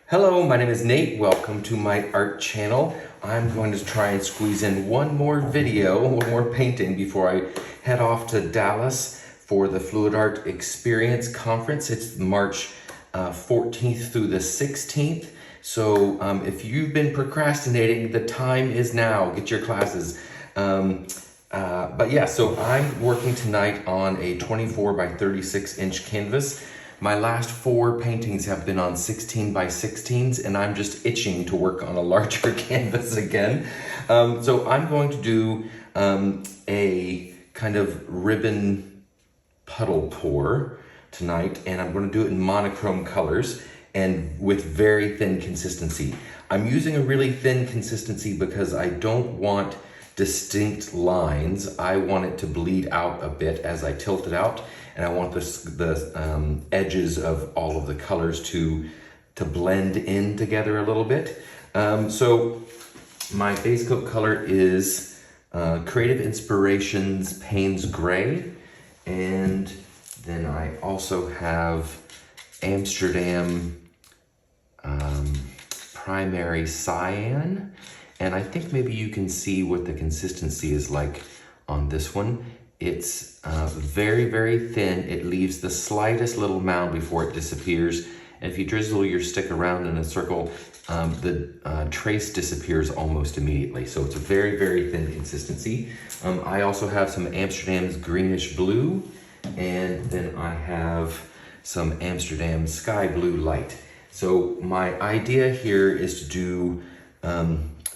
Hello, my name is Nate. Welcome to my art channel. I'm going to try and squeeze in one more video, one more painting before I head off to Dallas for the Fluid Art Experience Conference. It's March 14th through the 16th. So if you've been procrastinating, the time is now. Get your classes. But yeah, so I'm working tonight on a 24 by 36 inch canvas. My last 4 paintings have been on 16 by 16s, and I'm just itching to work on a larger canvas again. So I'm going to do a kind of ribbon puddle pour tonight, and I'm going to do it in monochrome colors and with very thin consistency. I'm using a really thin consistency because I don't want distinct lines. I want it to bleed out a bit as I tilt it out, and I want the edges of all of the colors to blend in together a little bit. So my base coat color is Creative Inspirations Payne's Gray, and then I also have Amsterdam Primary Cyan. And I think maybe you can see what the consistency is like on this one. It's very, very thin. It leaves the slightest little mound before it disappears. And if you drizzle your stick around in a circle, the trace disappears almost immediately. So it's a very, very thin consistency. I also have some Amsterdam's Greenish Blue, and then I have some Amsterdam Sky Blue Light. So my idea here is to do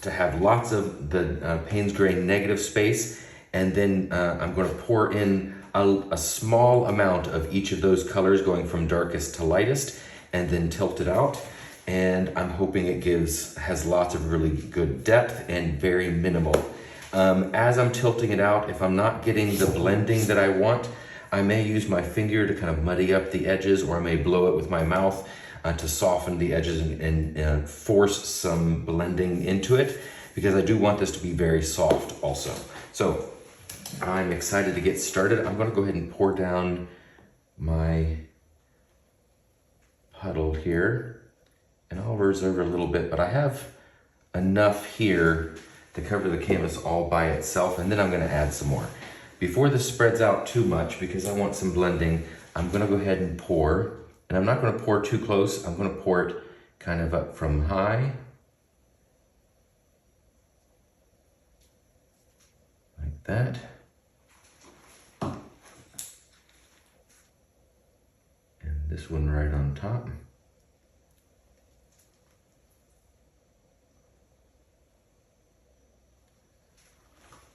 to have lots of the Payne's Gray negative space, and then I'm going to pour in a small amount of each of those colors going from darkest to lightest, and then tilt it out. And I'm hoping it has lots of really good depth and very minimal. As I'm tilting it out, if I'm not getting the blending that I want, I may use my finger to kind of muddy up the edges, or I may blow it with my mouth to soften the edges and force some blending into it, because I do want this to be very soft also. So I'm excited to get started. I'm going to go ahead and pour down my puddle here, and I'll reserve a little bit, but I have enough here to cover the canvas all by itself, and then I'm going to add some more. Before this spreads out too much, because I want some blending, I'm going to go ahead and pour. And I'm not going to pour too close. I'm going to pour it kind of up from high, like that. And this one right on top.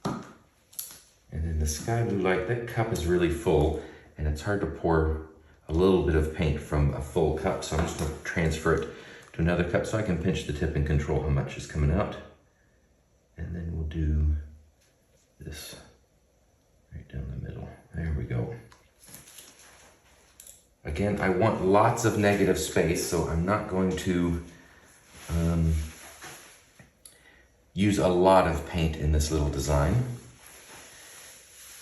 And then the sky blue light, that cup is really full, and it's hard to pour a little bit of paint from a full cup, so I'm just going to transfer it to another cup so I can pinch the tip and control how much is coming out. And then we'll do this right down the middle. There we go. Again, I want lots of negative space, so I'm not going to use a lot of paint in this little design.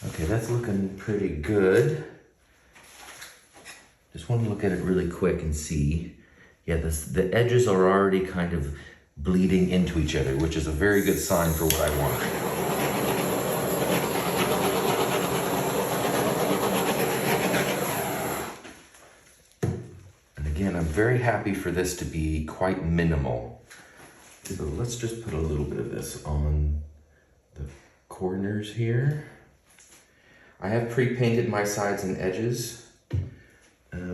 Okay, that's looking pretty good. Just want to look at it really quick and see. Yeah, the edges are already kind of bleeding into each other, which is a very good sign for what I want. And again, I'm very happy for this to be quite minimal. So let's just put a little bit of this on the corners here. I have pre-painted my sides and edges,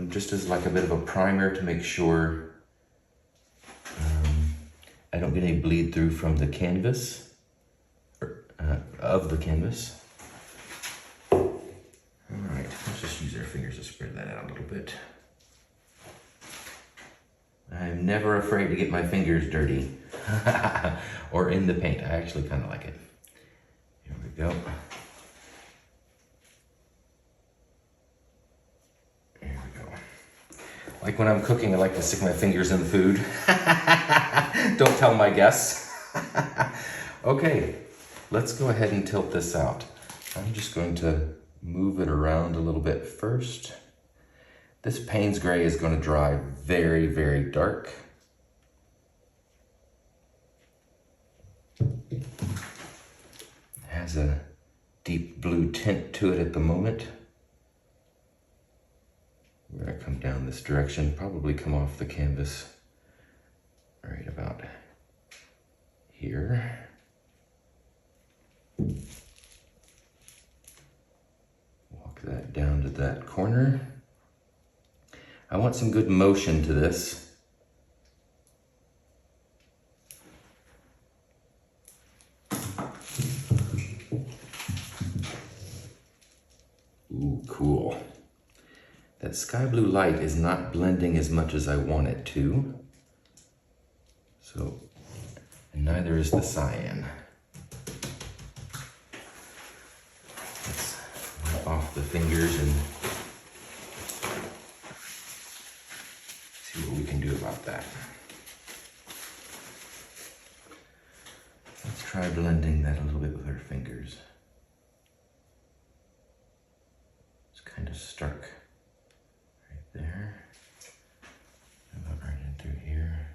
just as like a bit of a primer to make sure I don't get any bleed through from the canvas, or of the canvas. All right, let's just use our fingers to spread that out a little bit. I'm never afraid to get my fingers dirty or in the paint. I actually kind of like it. Here we go. Like when I'm cooking, I like to stick my fingers in the food. Don't tell my guests. Okay, let's go ahead and tilt this out. I'm just going to move it around a little bit first. This Payne's Gray is going to dry very, very dark. has a deep blue tint to it at the moment. We're gonna come down this direction, probably come off the canvas right about here. Walk that down to that corner. I want some good motion to this. Ooh, cool. That sky blue light is not blending as much as I want it to. So, and neither is the cyan. Let's wipe off the fingers and see what we can do about that. Let's try blending that a little bit with our fingers. It's kind of stark right there. About right in through here.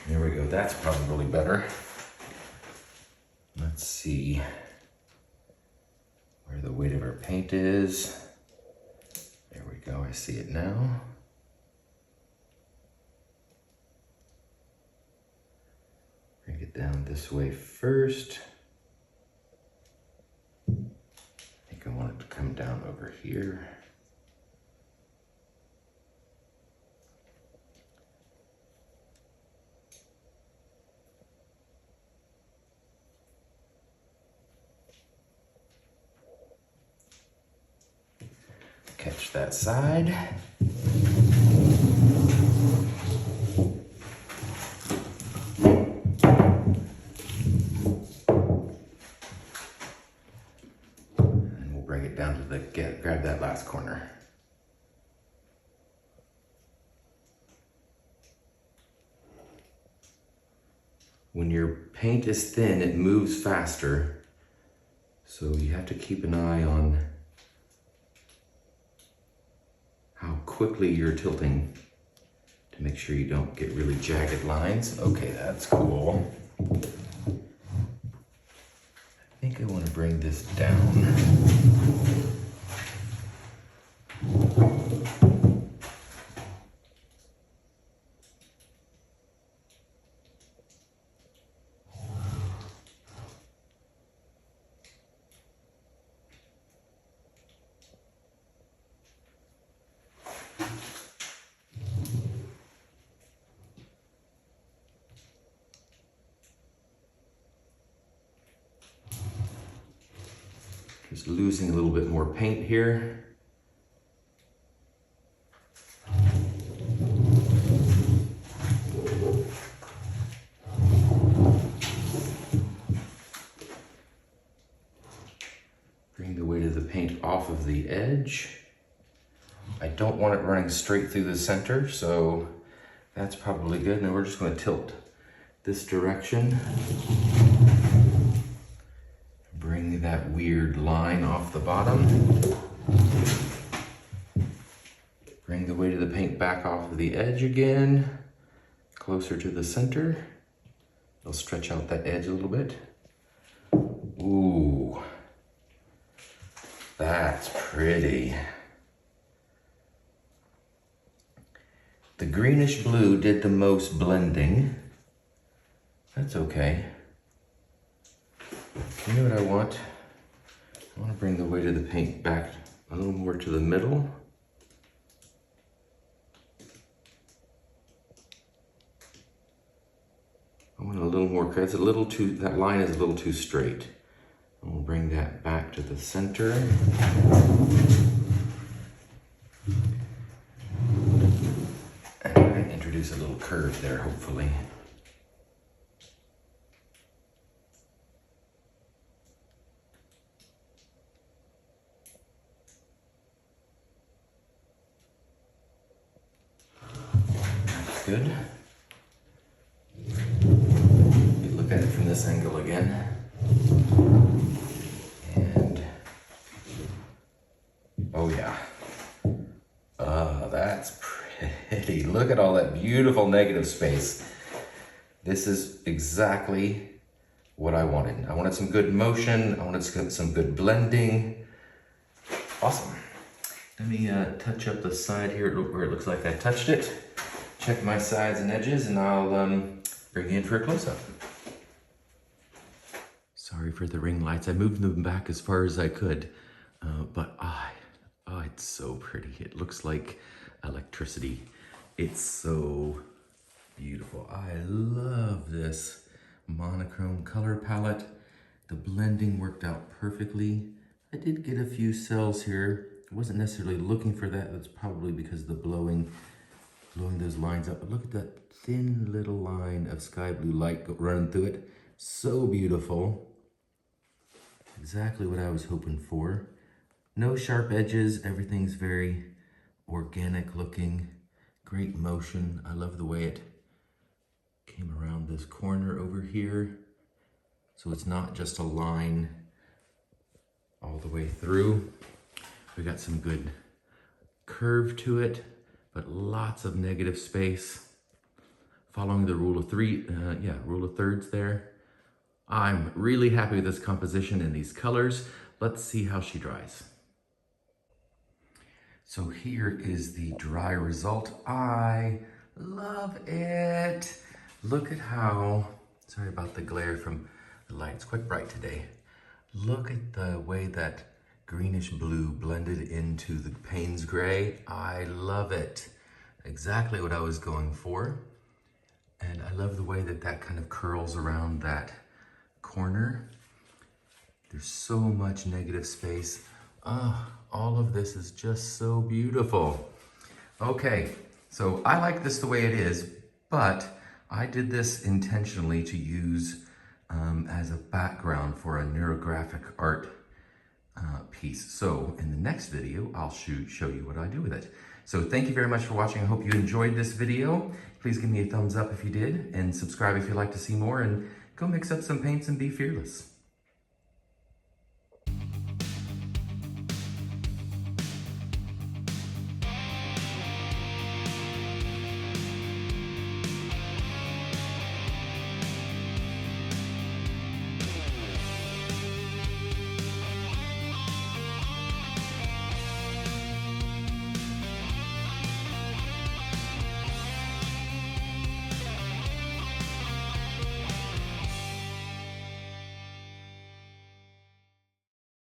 There we go, that's probably better. Let's see where the weight of our paint is. There we go, I see it now. Bring it down this way first. I think I want it to come down over here. Catch that side. And we'll bring it down to the, grab that last corner. When your paint is thin, it moves faster. So you have to keep an eye on how quickly you're tilting to make sure you don't get really jagged lines. Okay, that's cool. I think I want to bring this down. Just losing a little bit more paint here. Bring the weight of the paint off of the edge. I don't want it running straight through the center, so that's probably good. Now we're just going to tilt this direction. Bring that weird line off the bottom. Bring the weight of the paint back off of the edge again, closer to the center. It'll stretch out that edge a little bit. Ooh, that's pretty. The greenish blue did the most blending. That's okay. You know what I want? I want to bring the weight of the paint back a little more to the middle. I want a little more, because it's a little too, that line is a little too straight. And we'll bring that back to the center. And we're going to introduce a little curve there, hopefully. That's good. Look at it from this angle again. And, oh yeah. That's pretty. Look at all that beautiful negative space. This is exactly what I wanted. I wanted some good motion. I wanted some good blending. Awesome. Let me touch up the side here where it looks like I touched it. Check my sides and edges, and I'll bring you in for a close-up. Sorry for the ring lights. I moved them back as far as I could, but oh, it's so pretty. It looks like electricity. It's so beautiful. I love this monochrome color palette. The blending worked out perfectly. I did get a few cells here. I wasn't necessarily looking for that. That's probably because of the blowing those lines up. But look at that thin little line of sky blue light running through it. So beautiful. Exactly what I was hoping for. No sharp edges. Everything's very organic looking. Great motion. I love the way it came around this corner over here. So it's not just a line all the way through. We got some good curve to it, but lots of negative space. Following the rule of rule of thirds there. I'm really happy with this composition and these colors. Let's see how she dries. So here is the dry result. I love it. Look at how, sorry about the glare from the light, it's quite bright today. Look at the way that greenish blue blended into the Payne's gray. I love it. Exactly what I was going for. And I love the way that that kind of curls around that corner. There's so much negative space. All of this is just so beautiful. Okay, so I like this the way it is, but I did this intentionally to use as a background for a neurographic art piece. So in the next video, I'll show you what I do with it. So thank you very much for watching. I hope you enjoyed this video. Please give me a thumbs up if you did, and subscribe if you'd like to see more, and go mix up some paints and be fearless.